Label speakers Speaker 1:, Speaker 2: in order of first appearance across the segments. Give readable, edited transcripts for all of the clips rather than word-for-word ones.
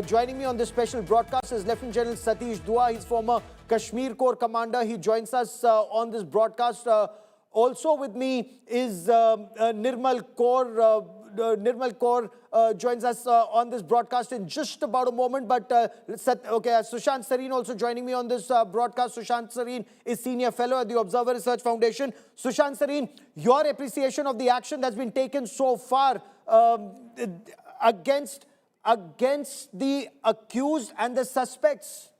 Speaker 1: Joining me on this special broadcast is Lieutenant General Satish Dua. He's former Kashmir Corps Commander. He joins us on this broadcast. Also with me is Nirmal Kaur. Nirmal Kaur joins us on this broadcast in just about a moment. But Sushant Sareen also joining me on this broadcast. Sushant Sareen is Senior Fellow at the Observer Research Foundation. Sushant Sareen, your appreciation of the action that's been taken so far against the accused and the suspects?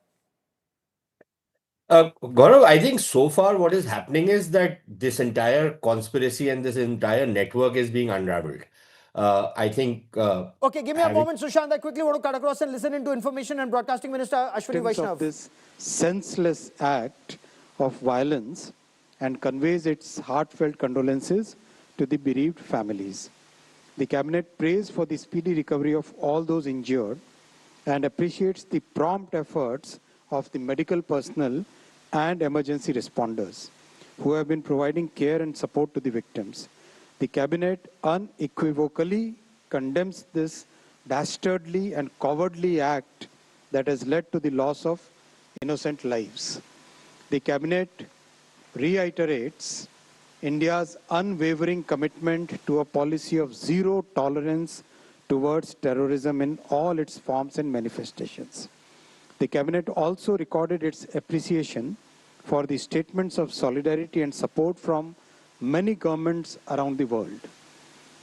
Speaker 2: Gaurav, I think so far what is happening is that this entire conspiracy and this entire network is being unraveled. I think...
Speaker 1: okay, give me a moment, Sushant. I quickly want to cut across and listen into Information and Broadcasting Minister Ashwini Vaishnaw.
Speaker 3: Of this senseless act of violence and conveys its heartfelt condolences to the bereaved families. The Cabinet prays for the speedy recovery of all those injured and appreciates the prompt efforts of the medical personnel and emergency responders who have been providing care and support to the victims. The Cabinet unequivocally condemns this dastardly and cowardly act that has led to the loss of innocent lives. The Cabinet reiterates India's unwavering commitment to a policy of zero tolerance towards terrorism in all its forms and manifestations. The Cabinet also recorded its appreciation for the statements of solidarity and support from many governments around the world.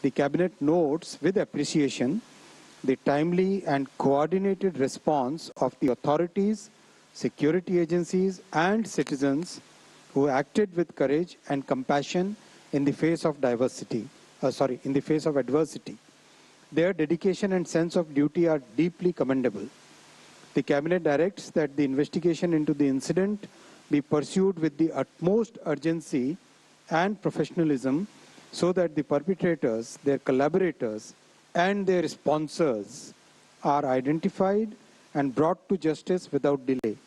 Speaker 3: The Cabinet notes with appreciation the timely and coordinated response of the authorities, security agencies, and citizens who acted with courage and compassion in the face of adversity. Their dedication and sense of duty are deeply commendable. The Cabinet directs that the investigation into the incident be pursued with the utmost urgency and professionalism so that the perpetrators, their collaborators, and their sponsors are identified and brought to justice without delay.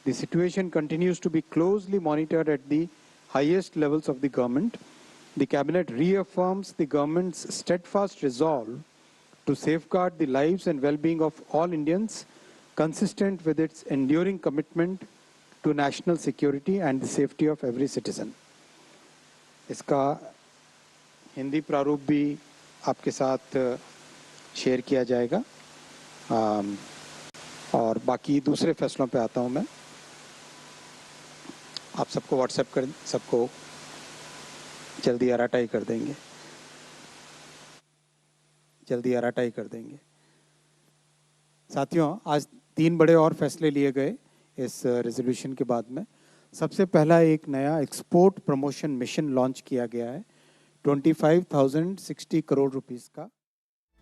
Speaker 3: The situation continues to be closely monitored at the highest levels of the government. The Cabinet reaffirms the government's steadfast resolve to safeguard the lives and well-being of all Indians, consistent with its enduring commitment to national security and the safety of every citizen. इसका हिंदी प्रारूप भी आपके साथ share किया जाएगा और बाकी दूसरे फैसलों पे आता हूं मैं. आप सबको व्हाट्सएप कर सबको जल्दी आराटाई कर देंगे. साथियों, आज 3 बड़े और फैसले लिए गए इस रेजोल्यूशन के बाद में. सबसे पहला एक नया एक्सपोर्ट प्रमोशन मिशन लॉन्च किया गया है 25,060 करोड़ रुपीस का.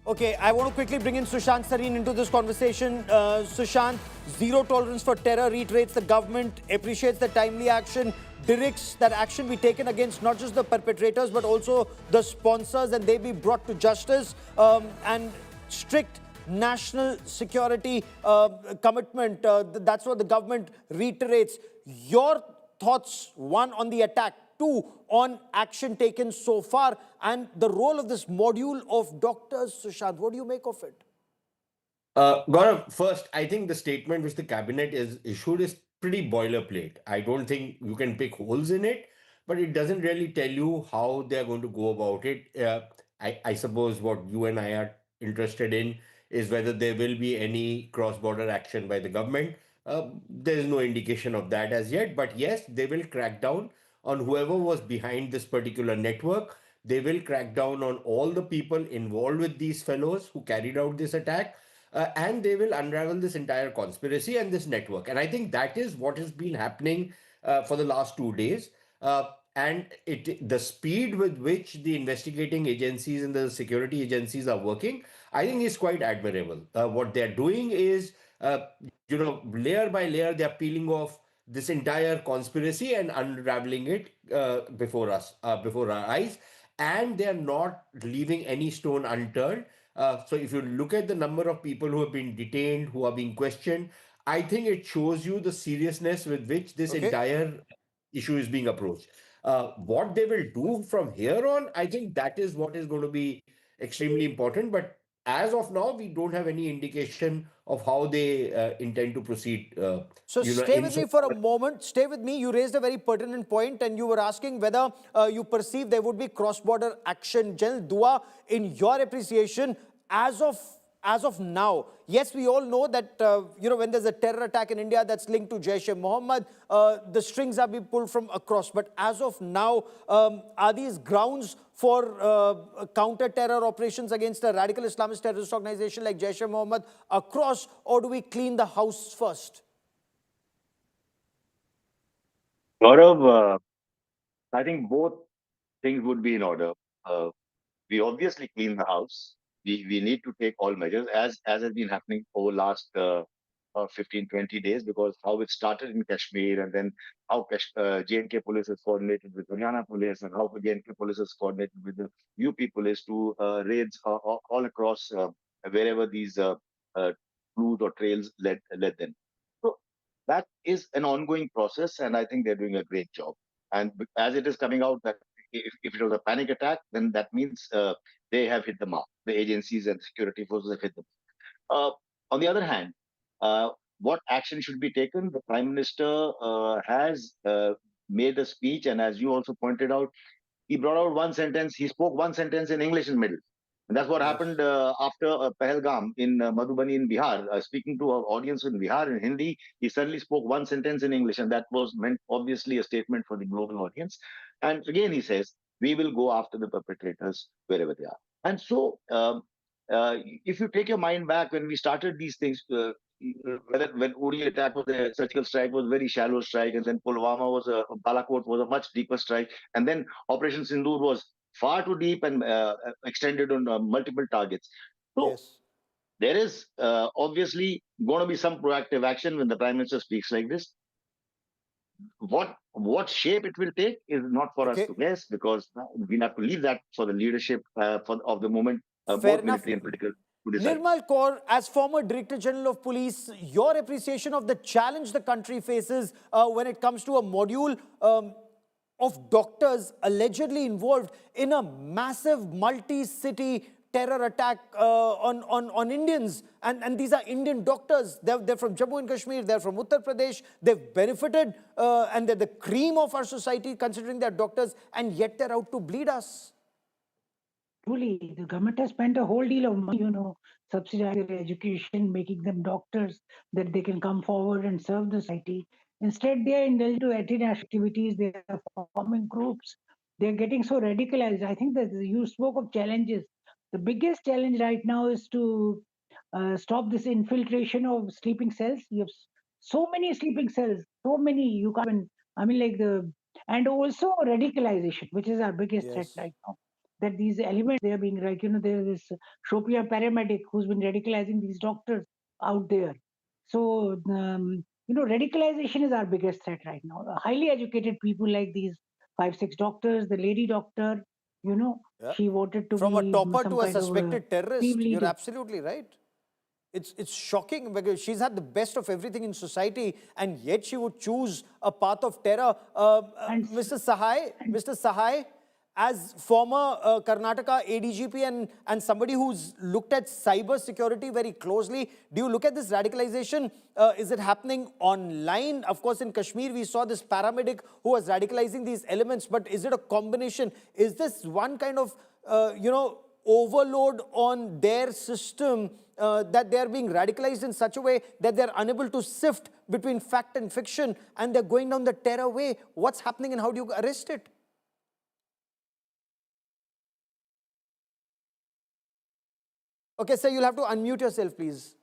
Speaker 1: Okay, I want to quickly bring in Sushant Sareen into this conversation. Sushant, zero tolerance for terror reiterates the government, appreciates the timely action, directs that action be taken against not just the perpetrators but also the sponsors and they be brought to justice, and strict national security commitment. That's what the government reiterates. Your thoughts, one, on the attack, two, on action taken so far, and the role of this module of doctors, Sushant. What do you make of it?
Speaker 2: Gaurav, first, I think the statement which the Cabinet is issued is pretty boilerplate. I don't think you can pick holes in it, but it doesn't really tell you how they're going to go about it. I suppose what you and I are interested in is whether there will be any cross-border action by the government. There is no indication of that as yet, but yes, they will crack down on whoever was behind this particular network. They will crack down on all the people involved with these fellows who carried out this attack, and they will unravel this entire conspiracy and this network. And I think that is what has been happening for the last 2 days. And the speed with which the investigating agencies and the security agencies are working, I think is quite admirable. What they're doing is, layer by layer, they're peeling off this entire conspiracy and unraveling it before us, before our eyes. And they're not leaving any stone unturned. So if you look at the number of people who have been detained, who are being questioned, I think it shows you the seriousness with which this entire issue is being approached. What they will do from here on, I think that is what is going to be extremely important. But as of now, we don't have any indication of how they intend to proceed.
Speaker 1: So stay with me for a moment. Stay with me. You raised a very pertinent point, and you were asking whether you perceive there would be cross-border action. General Dua, in your appreciation, as of now, yes, we all know that when there's a terror attack in India that's linked to Jaish-e-Mohammed, the strings are being pulled from across. But as of now, are these grounds for counter-terror operations against a radical Islamist terrorist organization like Jaish-e-Mohammed across, or do we clean the house first?
Speaker 4: Gaurav, I think both things would be in order. Uh, we obviously clean the house. We need to take all measures as has been happening over last 15, 20 days, because how it started in Kashmir, and then how J&K police is coordinated with Haryana police, and how J&K police is coordinated with the UP police to raids all across wherever these clues or trails led them. So that is an ongoing process, and I think they're doing a great job. And as it is coming out that if it was a panic attack, then that means they have hit the mark. The agencies and security forces have hit the mark. On the other hand, uh, what action should be taken? The Prime Minister has made a speech, and as you also pointed out, he brought out one sentence. He spoke one sentence in English in middle. And that's what
Speaker 1: Yes.
Speaker 4: happened after Pahalgam in Madhubani in Bihar. Speaking to our audience in Bihar in Hindi, he suddenly spoke one sentence in English, and that was meant obviously a statement for the global audience. And again, he says, we will go after the perpetrators wherever they are. And so, if you take your mind back when we started these things, whether when Uri attack was a surgical strike was a very shallow strike, and then Pulwama was Balakot was a much deeper strike, and then Operation Sindoor was far too deep and extended on multiple targets. So
Speaker 1: Yes.
Speaker 4: there is obviously going to be some proactive action when the Prime Minister speaks like this. What shape it will take is not for us
Speaker 1: Okay.
Speaker 4: to guess, because we have to leave that for the leadership of the moment,
Speaker 1: Fair
Speaker 4: both
Speaker 1: enough.
Speaker 4: military and political, to decide.
Speaker 1: Nirmal Kaur, as former Director General of Police, your appreciation of the challenge the country faces when it comes to a module of doctors allegedly involved in a massive multi-city terror attack on Indians. And these are Indian doctors. They're from Jammu and Kashmir. They're from Uttar Pradesh. They've benefited and they're the cream of our society considering they're doctors, and yet they're out to bleed us.
Speaker 5: Truly, the government has spent a whole deal of money, subsidizing their education, making them doctors that they can come forward and serve the society. Instead, they are indulged to anti-national activities. They are forming groups. They are getting so radicalized. I think that you spoke of challenges. The biggest challenge right now is to stop this infiltration of sleeping cells. You have so many sleeping cells, so many you can't even, I mean, like and also radicalization, which is our biggest threat
Speaker 1: Yes.
Speaker 5: right now, that these elements, they are being like, there's this Shopia paramedic who's been radicalizing these doctors out there. So, radicalization is our biggest threat right now. Highly educated people like these 5, 6 doctors, the lady doctor,
Speaker 1: Yeah.
Speaker 5: she wanted to
Speaker 1: From a
Speaker 5: be
Speaker 1: topper
Speaker 5: some
Speaker 1: to a
Speaker 5: kind of a
Speaker 1: suspected
Speaker 5: team
Speaker 1: terrorist. You're
Speaker 5: leader.
Speaker 1: absolutely right. It's shocking because she's had the best of everything in society, and yet she would choose a path of terror.
Speaker 5: And,
Speaker 1: Mr. Sahai, as former Karnataka ADGP and somebody who's looked at cyber security very closely, do you look at this radicalization? Is it happening online? Of course, in Kashmir, we saw this paramedic who was radicalizing these elements, but is it a combination? Is this one kind of, overload on their system that they are being radicalized in such a way that they're unable to sift between fact and fiction, and they're going down the terror way? What's happening and how do you arrest it? Okay, sir, you'll have to unmute yourself, please.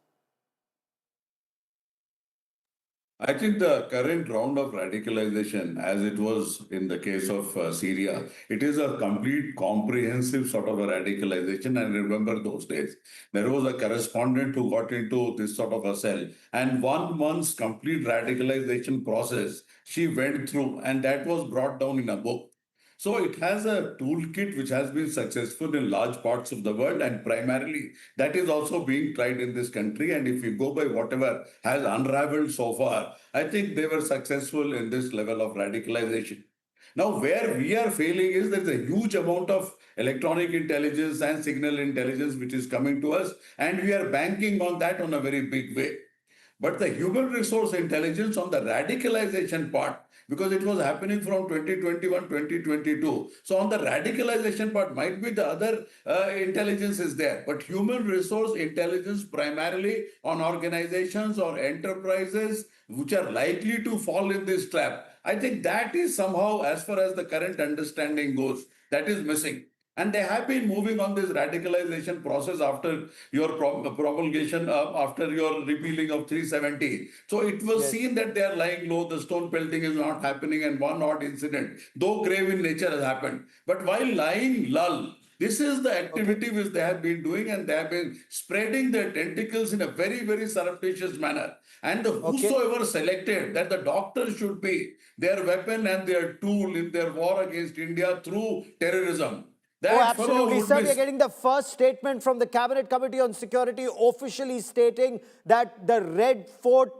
Speaker 6: I think the current round of radicalization, as it was in the case of Syria, it is a complete comprehensive sort of a radicalization. And remember those days, there was a correspondent who got into this sort of a cell, and 1 month's complete radicalization process she went through, and that was brought down in a book. So it has a toolkit which has been successful in large parts of the world, and primarily that is also being tried in this country. And if you go by whatever has unraveled so far, I think they were successful in this level of radicalization. Now, where we are failing is there's a huge amount of electronic intelligence and signal intelligence which is coming to us, and we are banking on that on a very big way. But the human resource intelligence on the radicalization part, because it was happening from 2021, 2022. So on the radicalization part, might be the other intelligence is there. But human resource intelligence primarily on organizations or enterprises which are likely to fall in this trap. I think that is somehow, as far as the current understanding goes, that is missing. And they have been moving on this radicalization process after your promulgation, after your repealing of 370. So it was seen that they are lying low, the stone pelting is not happening, and one odd incident, though grave in nature, has happened. But while lying lull, this is the activity which they have been doing, and they have been spreading their tentacles in a very, very surreptitious manner. And the whosoever selected that the doctor should be their weapon and their tool in their war against India through terrorism.
Speaker 1: Oh, absolutely, sir. We are getting the first statement from the Cabinet Committee on Security officially stating that the Red Fort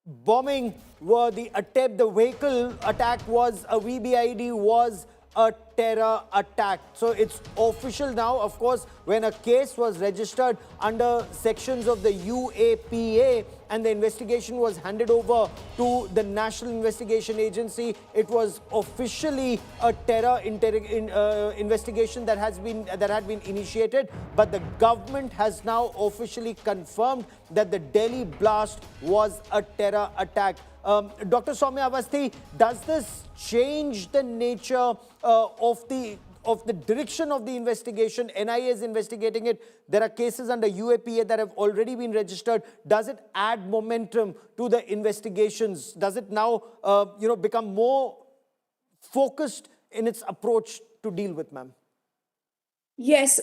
Speaker 1: bombing were the attempt, the vehicle attack was a VBID, was a terror attack. So it's official now. Of course, when a case was registered under sections of the UAPA and the investigation was handed over to the National Investigation Agency, it was officially a terror investigation that had been initiated. But the government has now officially confirmed that the Delhi blast was a terror attack. Dr. Soumya Avasthi, does this change the nature of the direction of the investigation? NIA is investigating it. There are cases under UAPA that have already been registered. Does it add momentum to the investigations? Does it now, become more focused in its approach to deal with, ma'am?
Speaker 7: Yes,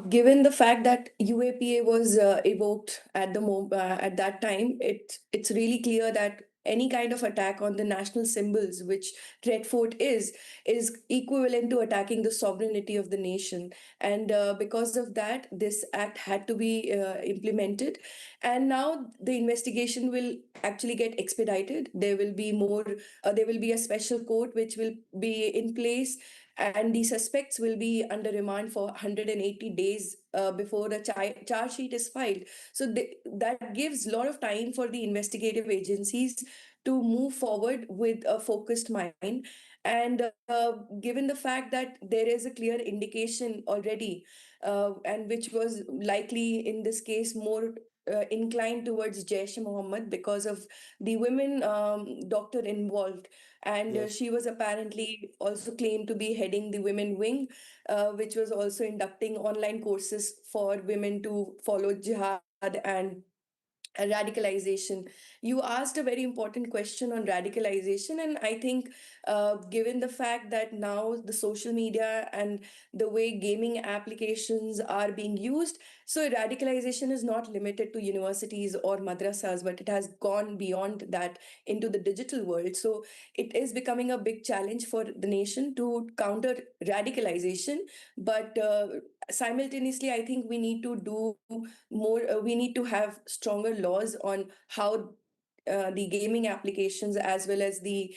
Speaker 7: given the fact that UAPA was evoked at that time, it's really clear that any kind of attack on the national symbols, which Red Fort is equivalent to attacking the sovereignty of the nation. And because of that, this act had to be implemented. And now the investigation will actually get expedited. There will be there will be a special court which will be in place, and the suspects will be under remand for 180 days before the charge sheet is filed. So that gives a lot of time for the investigative agencies to move forward with a focused mind. And given the fact that there is a clear indication already, and which was likely in this case more inclined towards Jaish-e-Mohammed because of the women doctor involved. And she was apparently also claimed to be heading the women wing, which was also inducting online courses for women to follow jihad and radicalization. You asked a very important question on radicalization, and I think given the fact that now the social media and the way gaming applications are being used, so radicalization is not limited to universities or madrasas, but it has gone beyond that into the digital world. So it is becoming a big challenge for the nation to counter radicalization. But simultaneously, I think we need to do more. We need to have stronger laws on how the gaming applications as well as the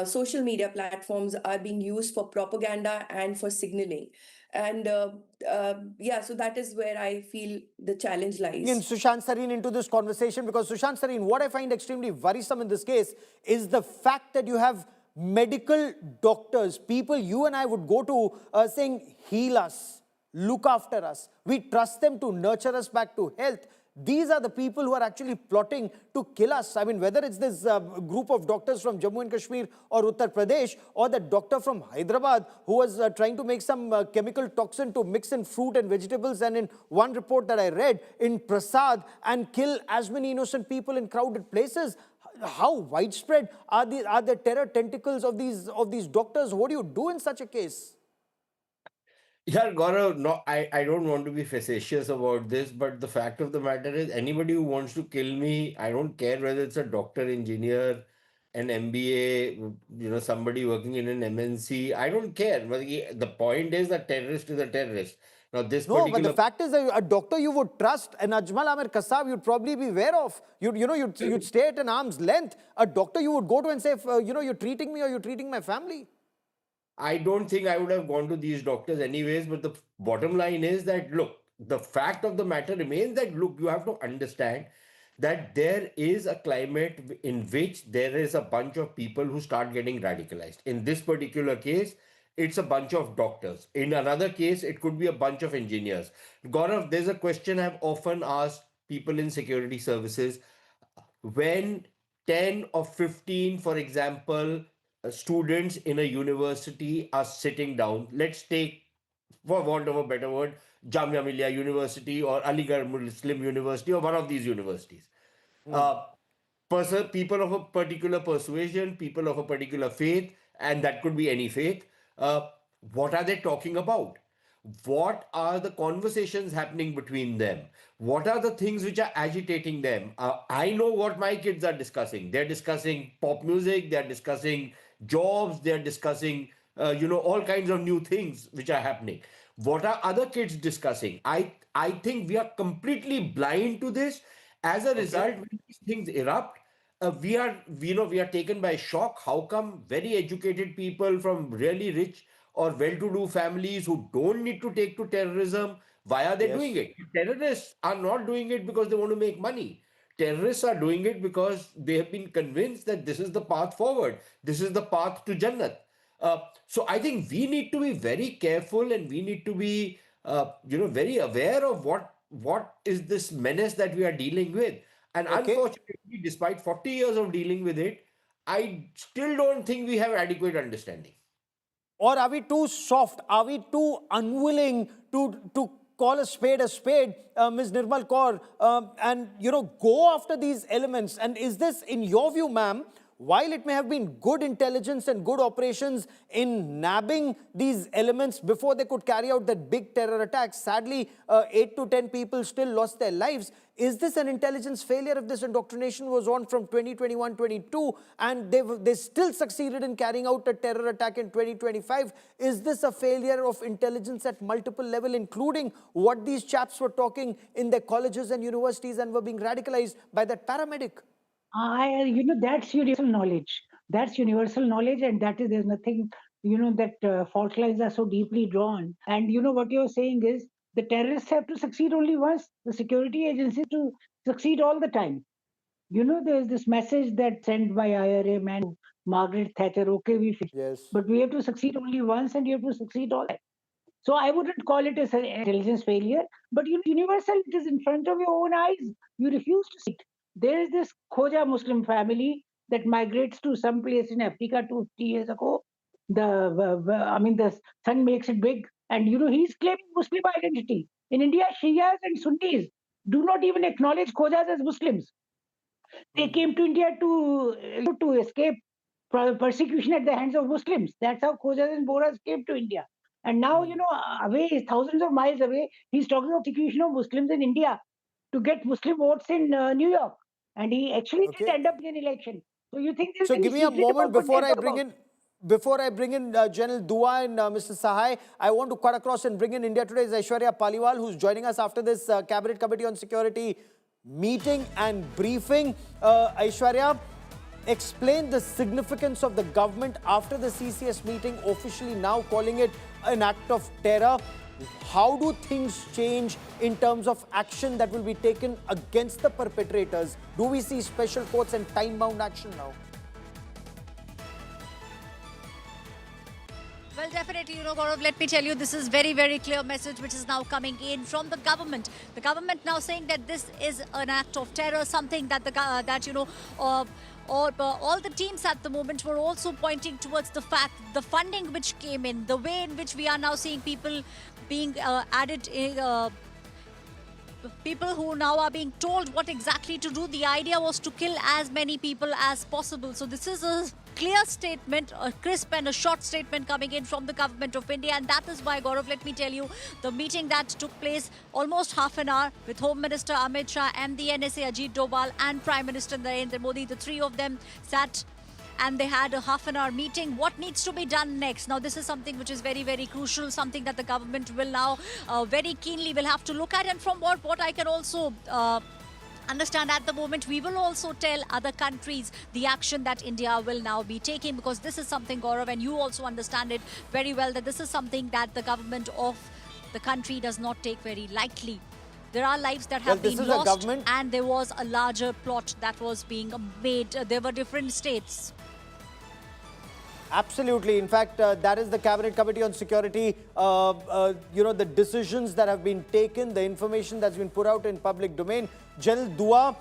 Speaker 7: social media platforms are being used for propaganda and for signaling. And so that is where I feel the challenge lies.
Speaker 1: In Sushant, Sareen into this conversation, because Sushant, Sareen, what I find extremely worrisome in this case is the fact that you have medical doctors, people you and I would go to saying, heal us, look after us. We trust them to nurture us back to health. These are the people who are actually plotting to kill us. I mean, whether it's this group of doctors from Jammu and Kashmir or Uttar Pradesh, or the doctor from Hyderabad who was trying to make some chemical toxin to mix in fruit and vegetables, and in one report that I read, in Prasad, and kill as many innocent people in crowded places. How widespread are the terror tentacles of these doctors? What do you do in such a case?
Speaker 2: Yeah, Gaurav, no, I don't want to be facetious about this, but the fact of the matter is anybody who wants to kill me, I don't care whether it's a doctor, engineer, an MBA, somebody working in an MNC, I don't care. But the point is that terrorist is a terrorist. Now, this
Speaker 1: No,
Speaker 2: particular...
Speaker 1: but the fact is that a doctor you would trust, an Ajmal Amir Kassab, you'd probably be aware of. You'd stay at an arm's length. A doctor you would go to and say, you're treating me or you're treating my family.
Speaker 2: I don't think I would have gone to these doctors anyways. But the bottom line is that, look, the fact of the matter remains that, look, you have to understand that there is a climate in which there is a bunch of people who start getting radicalized. In this particular case, it's a bunch of doctors. In another case, it could be a bunch of engineers. Gaurav, there's a question I've often asked people in security services. When 10 or 15, for example, students in a university are sitting down, let's take, for want of a better word, Jamia Millia University or Aligarh Muslim University or one of these universities. Uh, People of a particular persuasion, people of a particular faith, and that could be any faith. What are they talking about? What are the conversations happening between them? What are the things which are agitating them? I know what my kids are discussing. They're discussing pop music, they're discussing jobs, they're discussing, all kinds of new things which are happening. What are other kids discussing? I think we are completely blind to this. As a result, when these things erupt, we are taken by shock. How come very educated people from really rich or well-to-do families who don't need to take to terrorism, why are they doing it? Terrorists are not doing it because they want to make money. Terrorists are doing it because they have been convinced that this is the path forward. This is the path to Jannat. So I think we need to be very careful, and we need to be, very aware of what is this menace that we are dealing with. And unfortunately, despite 40 years of dealing with it, I still don't think we have adequate understanding.
Speaker 1: Or are we too soft? Are we too unwilling to call a spade, Ms. Nirmal Kaur, and go after these elements? And is this, in your view, ma'am, while it may have been good intelligence and good operations in nabbing these elements before they could carry out that big terror attack, sadly, 8 to 10 people still lost their lives. Is this an intelligence failure if this indoctrination was on from 2021-22 and they still succeeded in carrying out a terror attack in 2025? Is this a failure of intelligence at multiple levels, including what these chaps were talking in their colleges and universities and were being radicalized by that paramedic?
Speaker 5: That's universal knowledge. That's universal knowledge, and there's nothing, that fault lines are so deeply drawn. And what you're saying is the terrorists have to succeed only once. The security agencies to succeed all the time. There's this message that sent by IRA man to Margaret Thatcher. Okay, but we have to succeed only once, and you have to succeed all. So I wouldn't call it an intelligence failure, but universal. It is in front of your own eyes. You refuse to see it. There is this Khoja Muslim family that migrates to some place in Africa 250 years ago. The son makes it big, and he's claiming Muslim identity. In India, Shias and Sunnis do not even acknowledge Khojas as Muslims. They came to India to escape persecution at the hands of Muslims. That's how Khojas and Boras came to India. And now, away, thousands of miles away, he's talking of persecution of Muslims in India to get Muslim votes in New York. And he actually did end up in an election. So you think
Speaker 1: So give me a moment before I bring in General Dua and Mr. Sahai. I want to cut across and bring in India Today's Aishwarya Paliwal, who's joining us after this Cabinet Committee on Security meeting and briefing. Aishwarya, explain the significance of the government after the CCS meeting, officially now calling it an act of terror. How do things change in terms of action that will be taken against the perpetrators? Do we see special courts and time-bound action now?
Speaker 8: Well, definitely, Gaurav, let me tell you, this is very, very clear message which is now coming in from the government. The government now saying that this is an act of terror, something that all the teams at the moment were also pointing towards the fact, the funding which came in, the way in which we are now seeing people being added, people who now are being told what exactly to do. The idea was to kill as many people as possible. So this is a clear statement, a crisp and a short statement coming in from the government of India. And that is why, Gaurav, let me tell you, the meeting that took place almost half an hour with Home Minister Amit Shah, MD NSA Ajit Doval and Prime Minister Narendra Modi, the three of them sat and they had a half-an-hour meeting. What needs to be done next? Now, this is something which is very, very crucial, something that the government will now very keenly will have to look at. And from what I can also understand at the moment. We will also tell other countries the action that India will now be taking, because this is something, Gaurav, and you also understand it very well, that this is something that the government of the country does not take very lightly. There are lives that have been lost, and there was a larger plot that was being made. There were different states.
Speaker 1: Absolutely. In fact, that is the Cabinet Committee on Security. The decisions that have been taken, the information that's been put out in public domain. General Dua,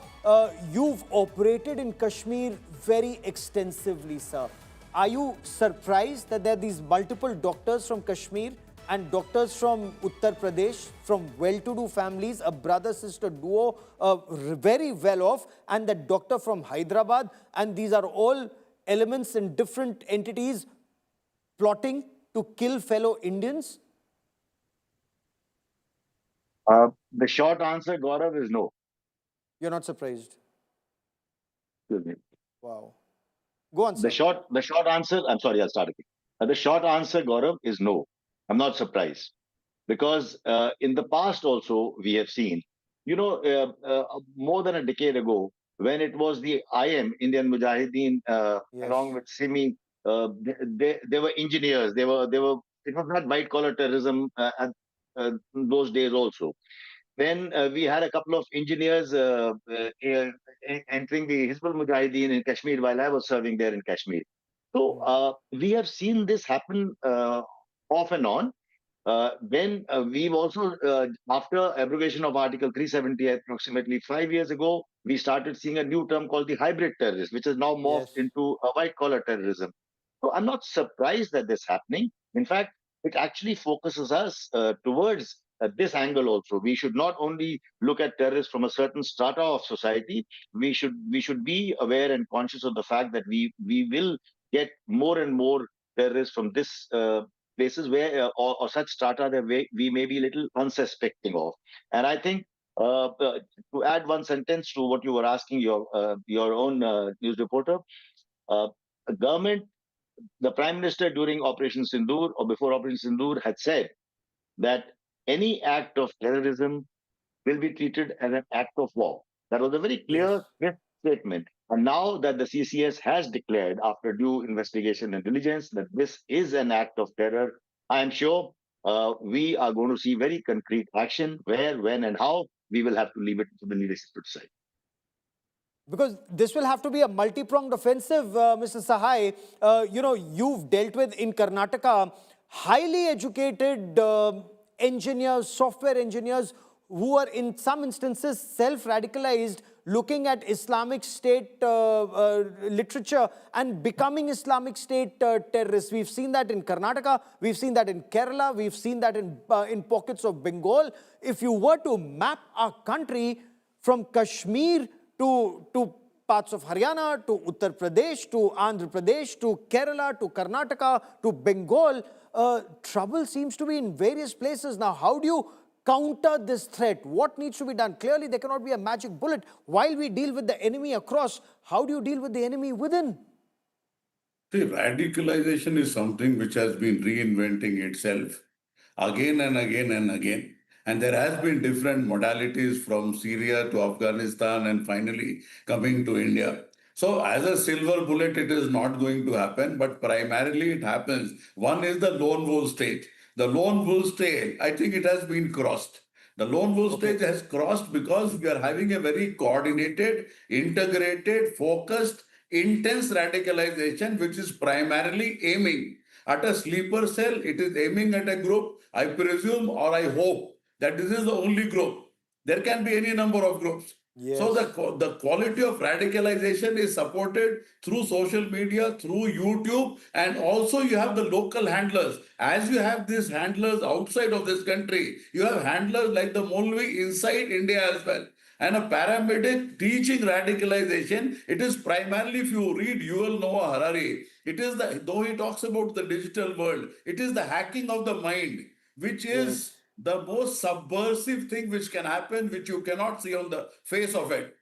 Speaker 1: you've operated in Kashmir very extensively, sir. Are you surprised that there are these multiple doctors from Kashmir and doctors from Uttar Pradesh, from well-to-do families, a brother-sister duo, very well off, and the doctor from Hyderabad, and these are all elements in different entities plotting to kill fellow Indians?
Speaker 4: The short answer, Gaurav, is no.
Speaker 1: You're not surprised?
Speaker 4: Excuse me.
Speaker 1: Wow. Go on, sir.
Speaker 4: The short answer, I'm sorry, I'll start again. The short answer, Gaurav, is no. I'm not surprised. Because in the past also, we have seen, more than a decade ago, when it was the IM, Indian Mujahideen, along with Simi, they were engineers. It was not white collar terrorism at those days also. Then we had a couple of engineers entering the Hizbul Mujahideen in Kashmir while I was serving there in Kashmir. So we have seen this happen off and on. Then we've also, after abrogation of Article 370, approximately 5 years ago, we started seeing a new term called the hybrid terrorist, which has now morphed into a white-collar terrorism. So I'm not surprised that this is happening. In fact, it actually focuses us towards this angle also. We should not only look at terrorists from a certain strata of society. We should be aware and conscious of the fact that we will get more and more terrorists from this places where or such strata that we may be a little unsuspecting of. And I think to add one sentence to what you were asking your own news reporter, government, the Prime Minister during Operation Sindoor or before Operation Sindoor had said that any act of terrorism will be treated as an act of war. That was a very clear statement. And now that the CCS has declared, after due investigation and diligence, that this is an act of terror, I am sure we are going to see very concrete action. Where, when, and how, we will have to leave it to the leadership to decide.
Speaker 1: Because this will have to be a multi-pronged offensive, Mr. Sahai. You've dealt with, in Karnataka, highly educated engineers, software engineers, who are in some instances self-radicalized, looking at Islamic State literature and becoming Islamic State terrorists. We've seen that in Karnataka, we've seen that in Kerala, we've seen that in pockets of Bengal. If you were to map our country from Kashmir to parts of Haryana, to Uttar Pradesh, to Andhra Pradesh, to Kerala, to Karnataka, to Bengal, trouble seems to be in various places. Now, how do you counter this threat? What needs to be done? Clearly, there cannot be a magic bullet. While we deal with the enemy across, how do you deal with the enemy within?
Speaker 6: See, radicalization is something which has been reinventing itself again and again and again. And there has been different modalities from Syria to Afghanistan and finally coming to India. So as a silver bullet, it is not going to happen, but primarily it happens. One is the lone wolf stage. The lone wolf stage, I think it has been crossed. The lone wolf stage has crossed because we are having a very coordinated, integrated, focused, intense radicalization, which is primarily aiming at a sleeper cell. It is aiming at a group, I presume, or I hope that this is the only group. There can be any number of groups. Yes. So the quality of radicalization is supported through social media, through YouTube, and also you have the local handlers. As you have these handlers outside of this country, you have handlers like the Molvi inside India as well. And a paramedic teaching radicalization, it is primarily, if you read Yuval Noah Harari, it is though he talks about the digital world, it is the hacking of the mind, which is the most subversive thing which can happen, which you cannot see on the face of it.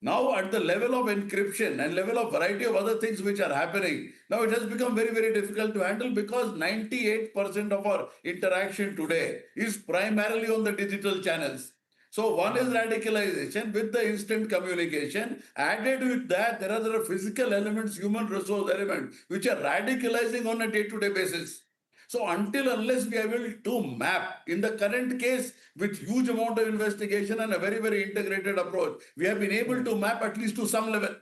Speaker 6: Now, at the level of encryption and level of variety of other things which are happening, now it has become very, very difficult to handle because 98% of our interaction today is primarily on the digital channels. So one is radicalization with the instant communication. Added with that, there are physical elements, human resource elements, which are radicalizing on a day-to-day basis. So unless we are able to map, in the current case, with huge amount of investigation and a very, very integrated approach, we have been able to map at least to some level.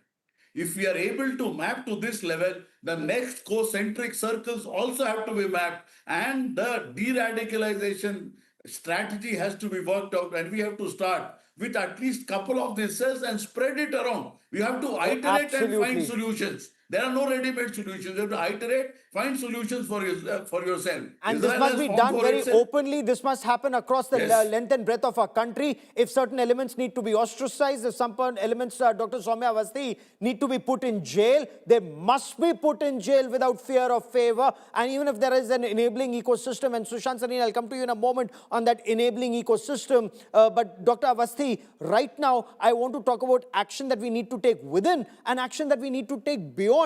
Speaker 6: If we are able to map to this level, the next concentric circles also have to be mapped, and the de-radicalization strategy has to be worked out, and we have to start with at least couple of these cells and spread it around. We have to iterate and find
Speaker 1: Absolutely.
Speaker 6: solutions. There are no ready-made solutions. You have to iterate, find solutions for yourself.
Speaker 1: And this
Speaker 6: Israel
Speaker 1: must
Speaker 6: has
Speaker 1: be
Speaker 6: found
Speaker 1: done
Speaker 6: for
Speaker 1: very
Speaker 6: itself.
Speaker 1: openly. This must happen across the
Speaker 6: Yes.
Speaker 1: length and breadth of our country. If certain elements need to be ostracized, if some elements, Dr. Soumya Avasthi, need to be put in jail, they must be put in jail without fear of favor. And even if there is an enabling ecosystem, and Sushant, Sareen, I'll come to you in a moment on that enabling ecosystem. But Dr. Avasthi, right now, I want to talk about action that we need to take within and action that we need to take beyond.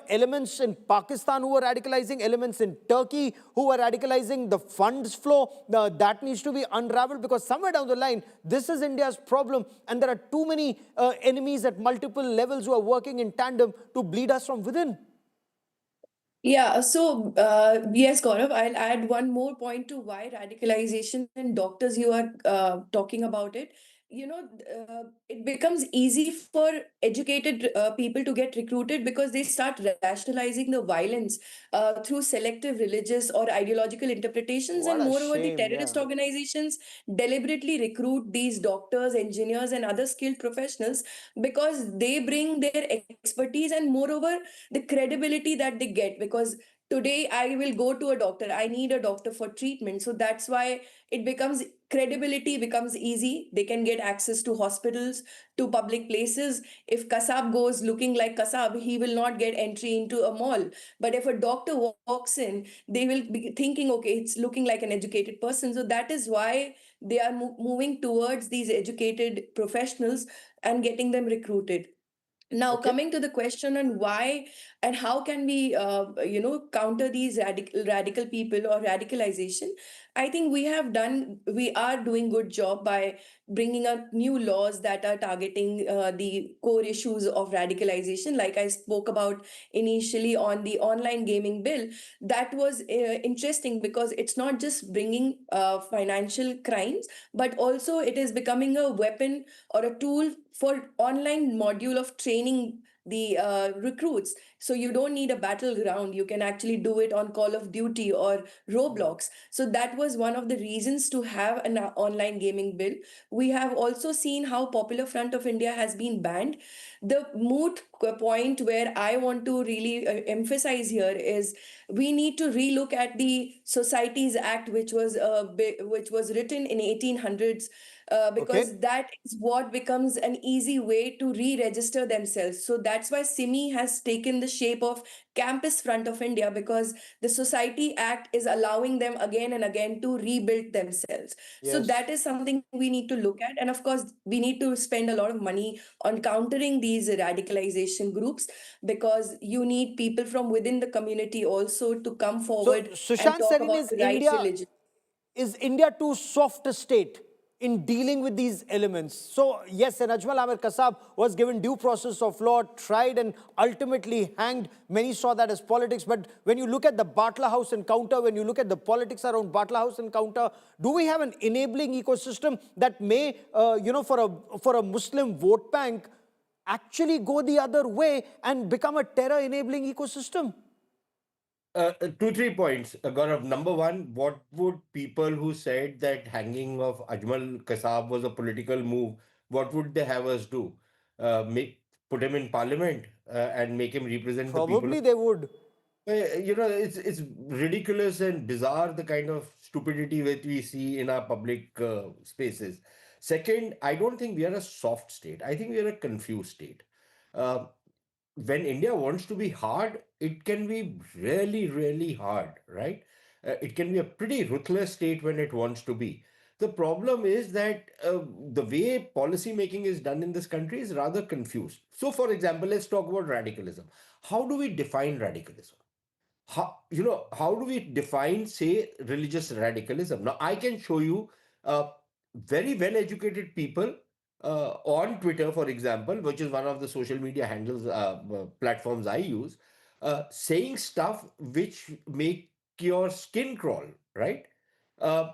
Speaker 1: Elements in Pakistan who are radicalizing, elements in Turkey who are radicalizing, the funds flow, that needs to be unraveled, because somewhere down the line, this is India's problem, and there are too many enemies at multiple levels who are working in tandem to bleed us from within.
Speaker 7: Yeah, so yes, Gaurav, I'll add one more point to why radicalization and doctors you are talking about it. It becomes easy for educated people to get recruited because they start rationalizing the violence through selective religious or ideological interpretations.
Speaker 1: What
Speaker 7: And
Speaker 1: a
Speaker 7: moreover, the
Speaker 1: shame, yeah.
Speaker 7: terrorist organizations deliberately recruit these doctors, engineers, and other skilled professionals because they bring their expertise and, moreover, the credibility that they get. Because today I will go to a doctor, I need a doctor for treatment, so that's why it becomes credibility becomes easy. They can get access to hospitals, to public places. If Kasab goes looking like Kasab, he will not get entry into a mall. But if a doctor walks in, they will be thinking, okay, it's looking like an educated person. So that is why they are moving towards these educated professionals and getting them recruited. Now,
Speaker 1: Okay.
Speaker 7: coming to the question on why and how can we, counter these radical people or radicalization, I think we are doing good job by bringing up new laws that are targeting the core issues of radicalization. Like I spoke about initially on the online gaming bill, that was interesting because it's not just bringing financial crimes, but also it is becoming a weapon or a tool for online module of training the recruits. So you don't need a battleground, you can actually do it on Call of Duty or Roblox. So that was one of the reasons to have an online gaming bill. We have also seen how Popular Front of India has been banned. The moot point where I want to really emphasize here is we need to relook at the Societies Act, which was written in 1800s, because
Speaker 1: Okay.
Speaker 7: that is what becomes an easy way to re-register themselves. So that's why SIMI has taken the shape of Campus Front of India, because the Society Act is allowing them again and again to rebuild themselves. So
Speaker 1: Yes.
Speaker 7: that is something we need to look at. And of course, we need to spend a lot of money on countering these radicalization groups, because you need people from within the community also to come
Speaker 1: So,
Speaker 7: forward and
Speaker 1: Sushant,
Speaker 7: talk
Speaker 1: Sareen,
Speaker 7: about the right religion.
Speaker 1: is India too soft a state in dealing with these elements? So, yes, and Ajmal Amir Kasab was given due process of law, tried and ultimately hanged. Many saw that as politics. But when you look at the Batla House encounter, when you look at the politics around Batla House encounter, do we have an enabling ecosystem that may, for a Muslim vote bank, actually go the other way and become a terror enabling ecosystem?
Speaker 2: 2 3 points, Gaurav. Number one, what would people who said that hanging of Ajmal Kasab was a political move, what would they have us do? Make Put him in parliament and make him represent the people?
Speaker 1: Probably they would.
Speaker 2: It's ridiculous and bizarre, the kind of stupidity that we see in our public spaces. Second, I don't think we are a soft state. I think we are a confused state. Uh, when India wants to be hard, it can be really, really hard, right? It can be a pretty ruthless state when it wants to be. The problem is that the way policy making is done in this country is rather confused. So, for example, let's talk about radicalism. How do we define radicalism? How do we define, say, religious radicalism? Now, I can show you. very well-educated people on Twitter, for example, which is one of the social media handles platforms I use, saying stuff which make your skin crawl, right? Uh,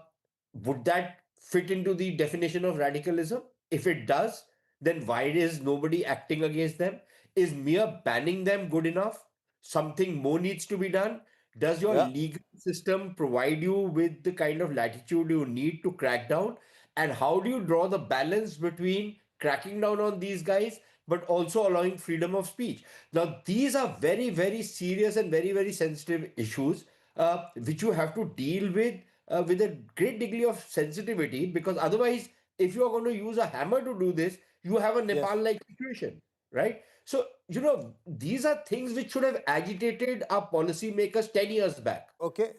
Speaker 2: would that fit into the definition of radicalism? If it does, then why is nobody acting against them? Is mere banning them good enough? Something more needs to be done. Does your
Speaker 1: Yeah.
Speaker 2: legal system provide you with the kind of latitude you need to crack down? And how do you draw the balance between cracking down on these guys but also allowing freedom of speech? Now, these are very, very serious and very, very sensitive issues which you have to deal with a great degree of sensitivity, because otherwise, if you are going to use a hammer to do this, you have a
Speaker 1: Yes.
Speaker 2: Nepal-like situation, right? So, these are things which should have agitated our policymakers 10 years back.
Speaker 1: Okay.